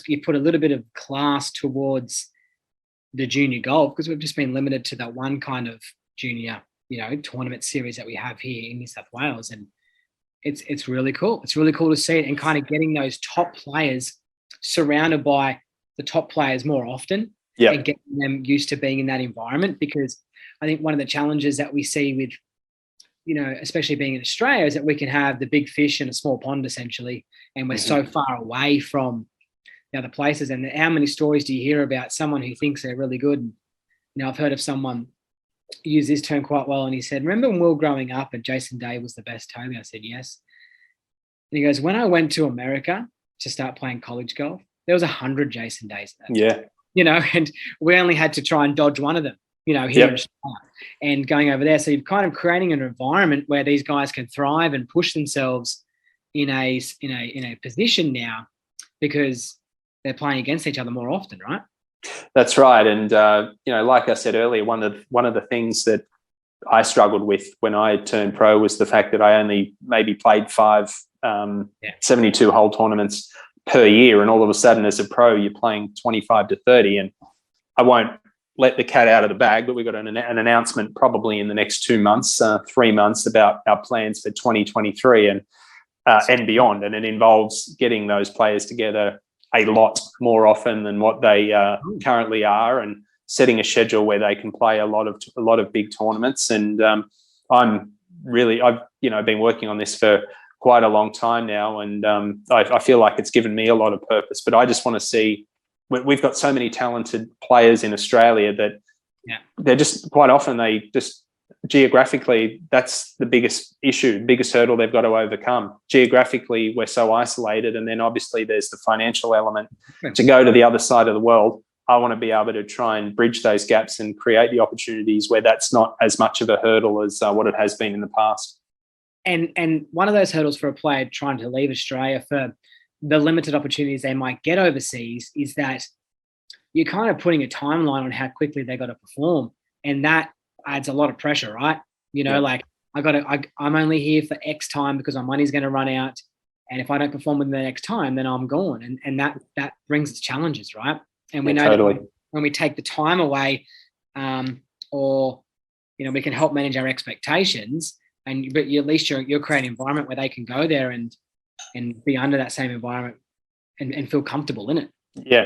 you put a little bit of class towards the junior golf, because we've just been limited to that one kind of junior, tournament series that we have here in New South Wales. And it's really cool. It's really cool to see it, and kind of getting those top players surrounded by the top players more often, and getting them used to being in that environment. Because I think one of the challenges that we see with, especially being in Australia, is that we can have the big fish in a small pond, essentially, and we're so far away from the other places. And how many stories do you hear about someone who thinks they're really good? And, I've heard of someone use this term quite well, and he said, "Remember when we were growing up and Jason Day was the best, Toby?" I said, "Yes." And he goes, "When I went to America to start playing college golf, there was 100 Jason Days there." And we only had to try and dodge one of them, here in Australia, and going over there. So you're kind of creating an environment where these guys can thrive and push themselves in a position now, because they're playing against each other more often, right? That's right. And, like I said earlier, one of the things that I struggled with when I turned pro was the fact that I only maybe played 5 72-hole tournaments per year. And all of a sudden, as a pro, you're playing 25 to 30. And I won't let the cat out of the bag, but we've got an announcement probably in the next 2 months, 3 months, about our plans for 2023 and beyond. And it involves getting those players together a lot more often than what they currently are, and setting a schedule where they can play a lot of big tournaments. And I've been working on this for quite a long time now, and I feel like it's given me a lot of purpose. But I just want to see, we've got so many talented players in Australia that they're just, quite often, they just geographically, that's the biggest hurdle they've got to overcome. Geographically, we're so isolated, and then obviously there's the financial element. To go to the other side of the world, I want to be able to try and bridge those gaps and create the opportunities where that's not as much of a hurdle as what it has been in the past. And one of those hurdles for a player trying to leave Australia for the limited opportunities they might get overseas is that you're kind of putting a timeline on how quickly they got to perform, and that adds a lot of pressure, right? Like I'm only here for X time because my money's going to run out, and if I don't perform within the next time, then I'm gone, and that brings its challenges, right? And we know that when we take the time away, or we can help manage our expectations, but at least you're creating an environment where they can go there and be under that same environment and feel comfortable in it. Yeah,